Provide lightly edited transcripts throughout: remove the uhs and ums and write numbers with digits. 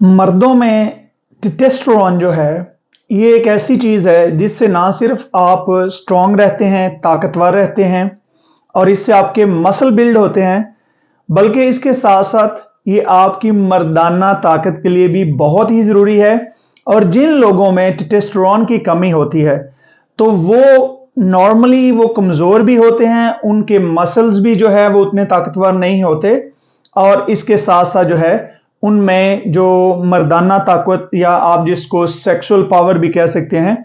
मर्दों में टेस्टोस्टेरोन जो है ये एक ऐसी चीज़ है जिससे ना सिर्फ आप स्ट्रांग रहते हैं, ताकतवर रहते हैं और इससे आपके मसल बिल्ड होते हैं, बल्कि इसके साथ साथ ये आपकी मर्दाना ताकत के लिए भी बहुत ही ज़रूरी है। और जिन लोगों में टेस्टोस्टेरोन की कमी होती है तो वो नॉर्मली वो कमज़ोर भी होते हैं, उनके मसल्स भी जो है वो उतने ताकतवर नहीं होते और इसके साथ साथ जो है उनमें जो मर्दाना ताकत या आप जिसको सेक्सुअल पावर भी कह सकते हैं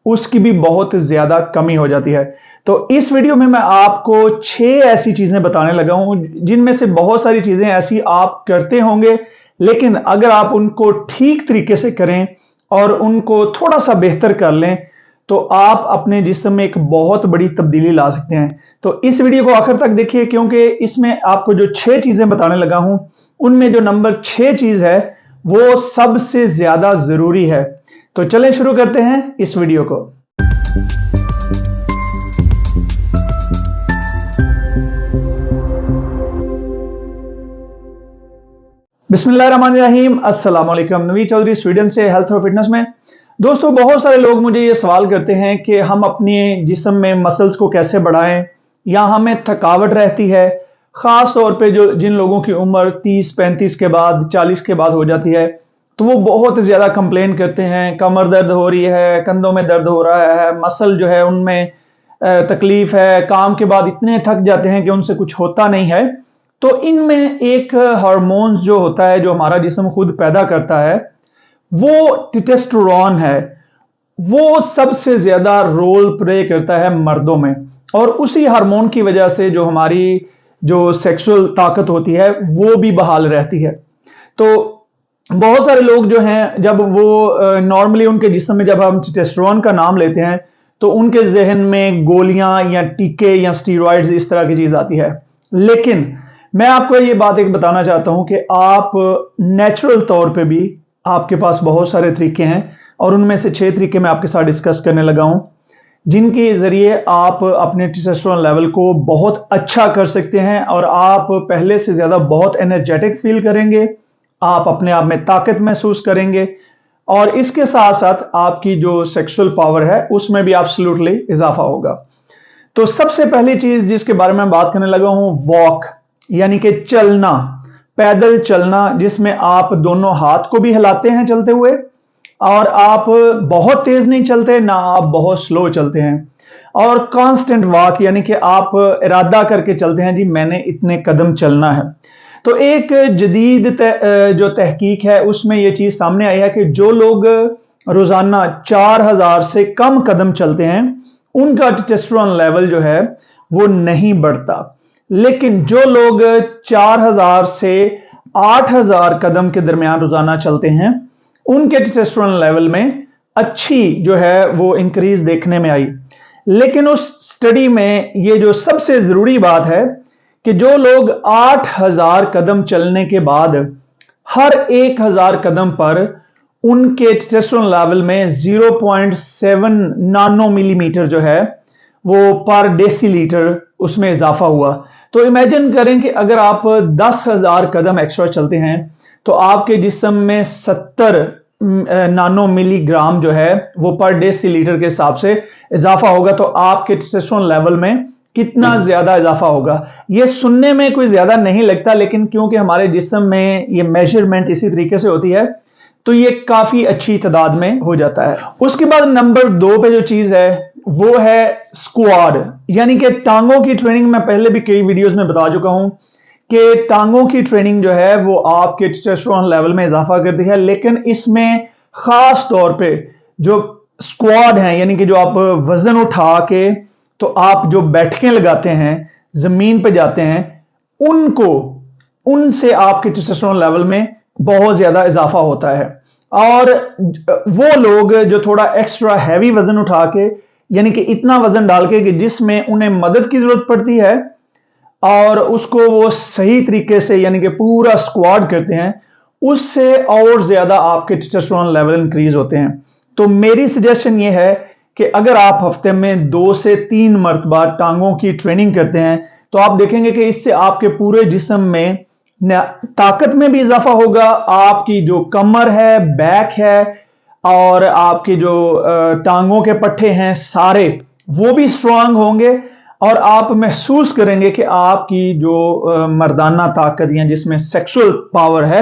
उसकी भी बहुत ज़्यादा कमी हो जाती है। तो इस वीडियो में मैं आपको 6 ऐसी चीज़ें बताने लगा हूं जिनमें से बहुत सारी चीज़ें ऐसी आप करते होंगे, लेकिन अगर आप उनको ठीक तरीके से करें और उनको थोड़ा सा बेहतर कर लें तो आप अपने जिस्म में एक बहुत बड़ी तब्दीली ला सकते हैं। तो इस वीडियो को आखिर तक देखिए, क्योंकि इसमें आपको जो 6 चीज़ें बताने लगा हूं उनमें जो नंबर 6 चीज़ है वो सबसे ज़्यादा ज़रूरी है। तो चलें शुरू करते हैं इस वीडियो को। बिस्मिल्लाहिर्रहमानिर्रहीम, अस्सलाम वालेकुम। नवीद चौधरी स्वीडन से हेल्थ और फिटनेस में। दोस्तों, बहुत सारे लोग मुझे ये सवाल करते हैं कि हम अपने जिस्म में मसल्स को कैसे बढ़ाएं या हमें थकावट रहती है, ख़ास तौर पे जिन लोगों की उम्र 30-35 के बाद 40 के बाद हो जाती है तो वो बहुत ज़्यादा कंप्लेन करते हैं, कमर दर्द हो रही है, कंधों में दर्द हो रहा है, मसल जो है उनमें तकलीफ़ है, काम के बाद इतने थक जाते हैं कि उनसे कुछ होता नहीं है। तो इनमें एक हार्मोन्स जो होता है जो हमारा जिस्म खुद पैदा करता है वो टेस्टोस्टेरोन है, वो सबसे ज़्यादा रोल प्ले करता है मर्दों में और उसी हार्मोन की वजह से जो हमारी जो सेक्सुअल ताकत होती है वो भी बहाल रहती है। तो बहुत सारे लोग जो हैं जब वो नॉर्मली उनके जिस्म में जब हम टेस्टोस्टेरोन का नाम लेते हैं तो उनके जहन में गोलियां या टीके या स्टीरॉइड्स इस तरह की चीज़ आती है, लेकिन मैं आपको ये बात एक बताना चाहता हूं कि आप नेचुरल तौर पे भी आपके पास बहुत सारे तरीके हैं और उनमें से 6 तरीके मैं आपके साथ डिस्कस करने लगा हूं जिनके ज़रिए आप अपने टेस्टोस्टेरोन लेवल को बहुत अच्छा कर सकते हैं और आप पहले से ज़्यादा बहुत एनर्जेटिक फील करेंगे, आप अपने आप में ताकत महसूस करेंगे और इसके साथ साथ आपकी जो सेक्सुअल पावर है उसमें भी एब्सोल्युटली इजाफा होगा। तो सबसे पहली चीज़ जिसके बारे में बात करने लगा हूं, वॉक यानी कि चलना, पैदल चलना, जिसमें आप दोनों हाथ को भी हिलाते हैं चलते हुए और आप बहुत तेज नहीं चलते ना आप बहुत स्लो चलते हैं, और कांस्टेंट वॉक यानी कि आप इरादा करके चलते हैं जी मैंने इतने कदम चलना है। तो एक जदीद जो तहकीक है उसमें यह चीज सामने आई है कि जो लोग रोजाना 4000 से कम कदम चलते हैं उनका टेस्टोस्टेरोन लेवल जो है वो नहीं बढ़ता, लेकिन जो लोग 4000 से 8000 कदम के दरमियान रोजाना चलते हैं उनके टेस्टोस्टेरोन लेवल में अच्छी जो है वो इंक्रीज देखने में आई। लेकिन उस स्टडी में ये जो सबसे जरूरी बात है कि जो लोग 8000 कदम चलने के बाद हर 1000 कदम पर उनके टेस्टोस्टेरोन लेवल में 0.7 नानो मिलीमीटर जो है वो पर डेसीलीटर उसमें इजाफा हुआ। तो इमेजिन करें कि अगर आप 10,000 कदम एक्स्ट्रा चलते हैं तो आपके जिस्म में 70 नानो मिलीग्राम जो है वो पर डेसीलीटर के हिसाब से इजाफा होगा। तो आपके टेस्टोस्टेरोन लेवल में कितना ज्यादा इजाफा होगा ये सुनने में कोई ज्यादा नहीं लगता, लेकिन क्योंकि हमारे जिस्म में ये मेजरमेंट इसी तरीके से होती है तो ये काफी अच्छी तादाद में हो जाता है। उसके बाद नंबर 2 पे जो चीज है वो है स्क्वाड यानी कि टांगों की ट्रेनिंग। मैं पहले भी कई वीडियोस में बता चुका हूं कि टांगों की ट्रेनिंग जो है वो आपके टेस्टोस्टेरोन लेवल में इजाफा करती है, लेकिन इसमें खास तौर पे जो स्क्वाड है यानी कि जो आप वजन उठा के तो आप जो बैठकें लगाते हैं, जमीन पे जाते हैं, उनसे आपके टेस्टोस्टेरोन लेवल में बहुत ज्यादा इजाफा होता है। और वो लोग जो थोड़ा एक्स्ट्रा हैवी वजन उठा के यानी कि इतना वजन डाल के कि जिसमें उन्हें मदद की जरूरत पड़ती है और उसको वो सही तरीके से यानी कि पूरा स्क्वाड करते हैं, उससे और ज्यादा आपके टेस्टोस्टेरोन लेवल इंक्रीज होते हैं। तो मेरी सजेशन ये है कि अगर आप हफ्ते में 2 से 3 मरतबा टांगों की ट्रेनिंग करते हैं तो आप देखेंगे कि इससे आपके पूरे जिस्म में ताकत में भी इजाफा होगा, आपकी जो कमर है, बैक है और आपके जो टांगों के पट्टे हैं सारे वो भी स्ट्रांग होंगे और आप महसूस करेंगे कि आपकी जो मर्दाना ताकत या जिसमें सेक्सुअल पावर है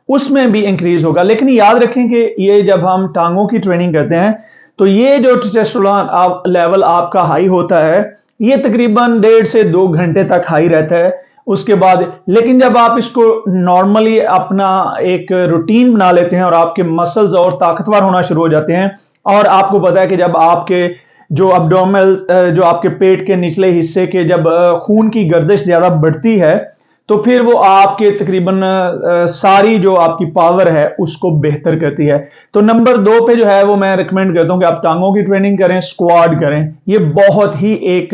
उसमें भी इंक्रीज होगा। लेकिन याद रखें कि ये जब हम टांगों की ट्रेनिंग करते हैं तो ये जो टेस्टोस्टेरोन लेवल आपका हाई होता है ये तकरीबन 1.5 से 2 घंटे तक हाई रहता है उसके बाद। लेकिन जब आप इसको नॉर्मली अपना एक रूटीन बना लेते हैं और आपके मसल्स और ताकतवर होना शुरू हो जाते हैं और आपको पता है कि जब आपके जो अब्डोमिनल जो आपके पेट के निचले हिस्से के जब खून की गर्दिश ज्यादा बढ़ती है तो फिर वो आपके तकरीबन सारी जो आपकी पावर है उसको बेहतर करती है। तो नंबर 2 पे जो है वो मैं रिकमेंड करता हूं कि आप टांगों की ट्रेनिंग करें, स्क्वाड करें। ये बहुत ही एक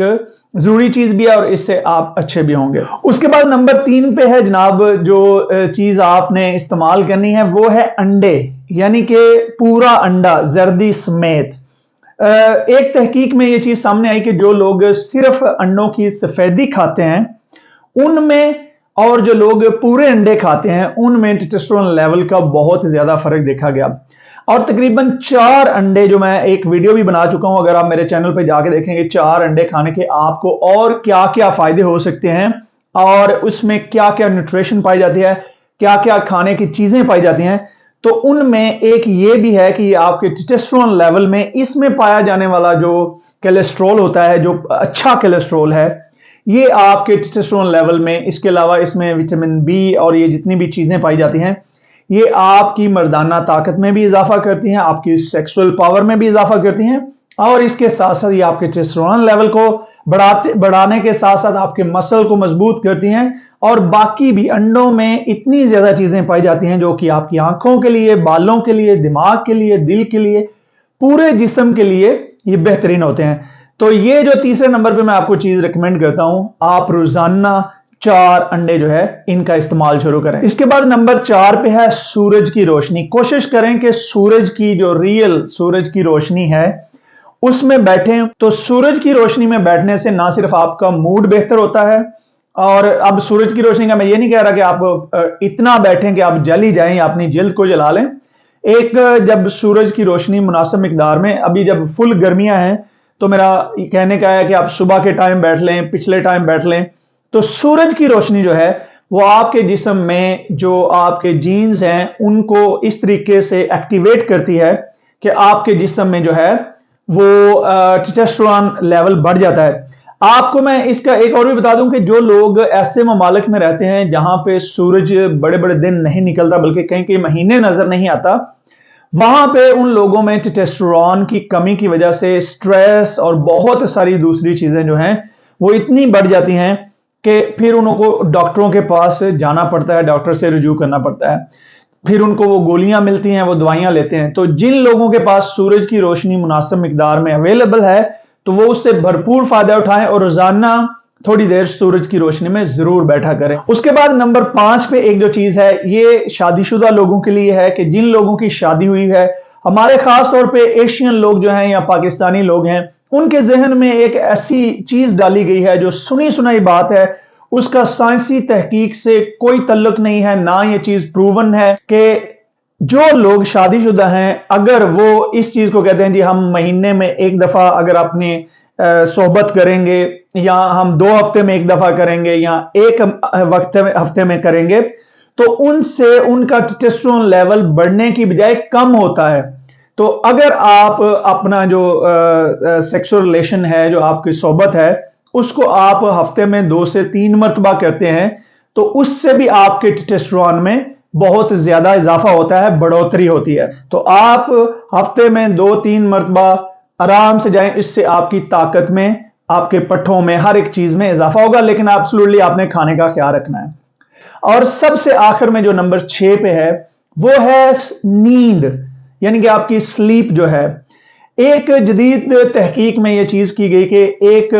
जरूरी चीज भी है और इससे आप अच्छे भी होंगे। उसके बाद नंबर 3 पे है जनाब जो चीज आपने इस्तेमाल करनी है वो है अंडे, यानी कि पूरा अंडा जर्दी समेत। एक तहकीक में ये चीज सामने आई कि जो लोग सिर्फ अंडों की सफेदी खाते हैं उनमें और जो लोग पूरे अंडे खाते हैं उनमें टेस्टोस्टेरोन लेवल का बहुत ज्यादा फर्क देखा गया। और तकरीबन 4 अंडे जो मैं एक वीडियो भी बना चुका हूं, अगर आप मेरे चैनल पे जाके देखेंगे 4 अंडे खाने के आपको और क्या क्या फायदे हो सकते हैं और उसमें क्या क्या न्यूट्रिशन पाई जाती है, क्या क्या खाने की चीजें पाई जाती हैं। तो उनमें एक ये भी है कि आपके टेस्टोस्टेरोन लेवल में इसमें पाया जाने वाला जो कोलेस्ट्रॉल होता है, जो अच्छा कोलेस्ट्रॉल है, ये आपके टेस्टोस्टेरोन लेवल में, इसके अलावा इसमें विटामिन बी और ये जितनी भी चीजें पाई जाती हैं ये आपकी मर्दाना ताकत में भी इजाफा करती हैं, आपकी सेक्सुअल पावर में भी इजाफा करती हैं और इसके साथ साथ ये आपके टेस्टोस्टेरोन लेवल को बढ़ाने के साथ साथ आपके मसल को मजबूत करती हैं। और बाकी भी अंडों में इतनी ज्यादा चीजें पाई जाती हैं जो कि आपकी आंखों के लिए, बालों के लिए, दिमाग के लिए, दिल के लिए, पूरे जिस्म के लिए ये बेहतरीन होते हैं। तो ये जो तीसरे नंबर पे मैं आपको चीज रिकमेंड करता हूं, आप रोजाना 4 अंडे जो है इनका इस्तेमाल शुरू करें। इसके बाद नंबर 4 पे है सूरज की रोशनी। कोशिश करें कि सूरज की जो रियल सूरज की रोशनी है उसमें बैठें। तो सूरज की रोशनी में बैठने से ना सिर्फ आपका मूड बेहतर होता है, और अब सूरज की रोशनी का मैं ये नहीं कह रहा कि आप इतना बैठें कि आप जल ही जाएं, अपनी जल्द को जला लें। एक जब सूरज की रोशनी मुनासिब मिकदार में, अभी जब फुल गर्मियां हैं तो मेरा कहने का है कि आप सुबह के टाइम बैठ लें, पिछले टाइम बैठ लें। तो सूरज की रोशनी जो है वो आपके जिस्म में जो आपके जीन्स हैं उनको इस तरीके से एक्टिवेट करती है कि आपके जिस्म में जो है वो टेस्टोस्टेरोन लेवल बढ़ जाता है। आपको मैं इसका एक और भी बता दूं कि जो लोग ऐसे ममालिक में रहते हैं जहां पे सूरज बड़े बड़े दिन नहीं निकलता बल्कि कई कई महीने नजर नहीं आता, वहां पे उन लोगों में टेस्टोस्टेरोन की कमी की वजह से स्ट्रेस और बहुत सारी दूसरी चीजें जो हैं वो इतनी बढ़ जाती हैं कि फिर उनको डॉक्टरों के पास जाना पड़ता है, डॉक्टर से रुजू करना पड़ता है, फिर उनको वो गोलियां मिलती हैं, वो दवाइयां लेते हैं। तो जिन लोगों के पास सूरज की रोशनी मुनासिब मिकदार में अवेलेबल है तो वो उससे भरपूर फायदा उठाएं और रोजाना थोड़ी देर सूरज की रोशनी में जरूर बैठा करें। उसके बाद नंबर 5 पे एक जो चीज है ये शादीशुदा लोगों के लिए है कि जिन लोगों की शादी हुई है, हमारे खास तौर पे एशियन लोग जो हैं या पाकिस्तानी लोग हैं, उनके जहन में एक ऐसी चीज डाली गई है जो सुनी सुनाई बात है, उसका साइंसी तहकीक से कोई तल्लुक नहीं है, ना ये चीज प्रूवन है कि जो लोग शादीशुदा हैं अगर वो इस चीज को कहते हैं जी हम महीने में एक दफा अगर अपनी सोहबत करेंगे या हम 2 हफ्ते में एक दफा करेंगे या एक हफ्ते में करेंगे तो उनसे उनका टेस्टोस्टेरोन लेवल बढ़ने की बजाय कम होता है। तो अगर आप अपना जो सेक्सुअल रिलेशन है, जो आपकी सोहबत है, उसको आप हफ्ते में 2 से 3 मरतबा करते हैं तो उससे भी आपके टेस्टोस्टेरोन में बहुत ज्यादा इजाफा होता है, बढ़ोतरी होती है। तो आप हफ्ते में 2-3 मरतबा आराम से जाएं, इससे आपकी ताकत में, आपके पट्ठों में, हर एक चीज में इजाफा होगा। लेकिन एब्सोल्युटली आपने खाने का ख्याल रखना है। और सबसे आखिर में जो नंबर 6 पे है वो है नींद, यानी कि आपकी स्लीप जो है। एक जदीद तहकीक में यह चीज की गई कि एक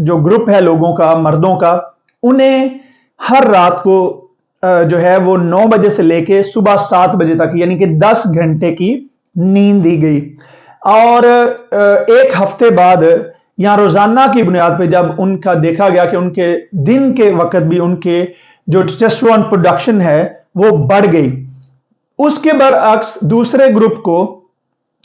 जो ग्रुप है लोगों का, मर्दों का, उन्हें हर रात को जो है वो 9 बजे से लेके सुबह 7 बजे तक यानी कि 10 घंटे की नींद दी गई। और एक हफ्ते बाद या रोजाना की बुनियाद पे जब उनका देखा गया कि उनके दिन के वक्त भी उनके जो टेस्टोस्टेरोन प्रोडक्शन है वो बढ़ गई। उसके बरअक्स दूसरे ग्रुप को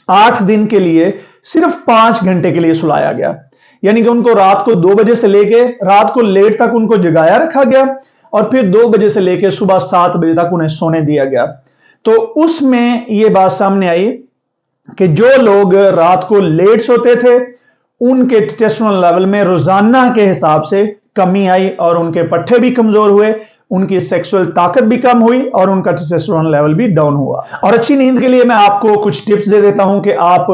8 दिन के लिए सिर्फ 5 घंटे के लिए सुलाया गया, यानी कि उनको रात को 2 बजे से लेके रात को लेट तक उनको जगाया रखा गया और फिर 2 बजे से लेके सुबह 7 बजे तक उन्हें सोने दिया गया। तो उसमें यह बात सामने आई कि जो लोग रात को लेट सोते थे उनके टेस्टोस्टेरोन लेवल में रोजाना के हिसाब से कमी आई और उनके पट्टे भी कमजोर हुए, उनकी सेक्सुअल ताकत भी कम हुई और उनका टेस्टोस्टेरोन लेवल भी डाउन हुआ। और अच्छी नींद के लिए मैं आपको कुछ टिप्स दे देता हूं कि आप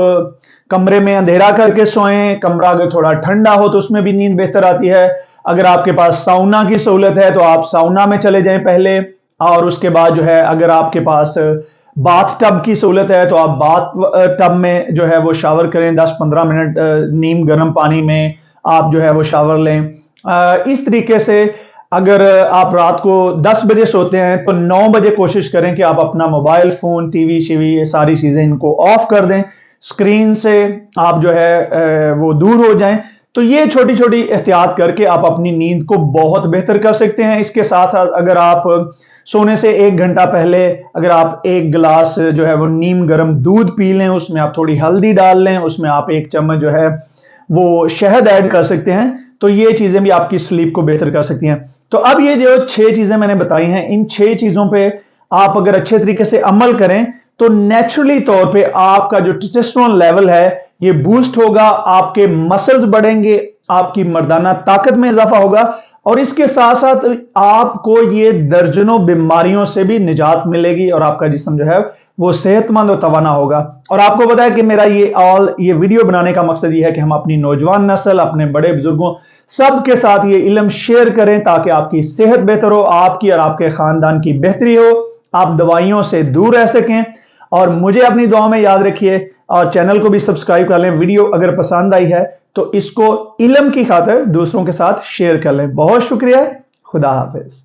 कमरे में अंधेरा करके सोएं, कमरा अगर थोड़ा ठंडा हो तो उसमें भी नींद बेहतर आती है। अगर आपके पास साउना की सहूलत है तो आप साउना में चले जाएं पहले, और उसके बाद जो है अगर आपके पास बाथ टब की सहूलत है तो आप बाथ टब में जो है वो शावर करें, 10-15 मिनट नीम गर्म पानी में आप जो है वो शावर लें। इस तरीके से अगर आप रात को 10 बजे सोते हैं तो 9 बजे कोशिश करें कि आप अपना मोबाइल फोन, टीवी शीवी, ये सारी चीजें इनको ऑफ कर दें, स्क्रीन से आप जो है वो दूर हो जाएं। तो ये छोटी छोटी एहतियात करके आप अपनी नींद को बहुत बेहतर कर सकते हैं। इसके साथ साथ अगर आप सोने से 1 घंटा पहले अगर आप 1 गिलास जो है वो नीम गर्म दूध पी लें, उसमें आप थोड़ी हल्दी डाल लें, उसमें आप 1 चम्मच जो है वो शहद ऐड कर सकते हैं, तो ये चीजें भी आपकी स्लीप को बेहतर कर सकती हैं। तो अब ये जो 6 चीजें मैंने बताई हैं, इन 6 चीजों पे आप अगर अच्छे तरीके से अमल करें तो नेचुरली तौर पे आपका जो टेस्टोस्टेरोन लेवल है ये बूस्ट होगा, आपके मसल्स बढ़ेंगे, आपकी मर्दाना ताकत में इजाफा होगा और इसके साथ साथ आपको ये दर्जनों बीमारियों से भी निजात मिलेगी और आपका जिस्म जो है वो सेहतमंद और तवाना होगा। और आपको पता है कि मेरा ये वीडियो बनाने का मकसद ये है कि हम अपनी नौजवान नस्ल, अपने बड़े बुजुर्गों सबके साथ ये इल्म शेयर करें ताकि आपकी सेहत बेहतर हो, आपकी और आपके खानदान की बेहतरी हो, आप दवाइयों से दूर रह सकें। और मुझे अपनी दुआ में याद रखिए और चैनल को भी सब्सक्राइब कर लें। वीडियो अगर पसंद आई है तो इसको इल्म की खातिर दूसरों के साथ शेयर कर लें। बहुत शुक्रिया, खुदा हाफिज।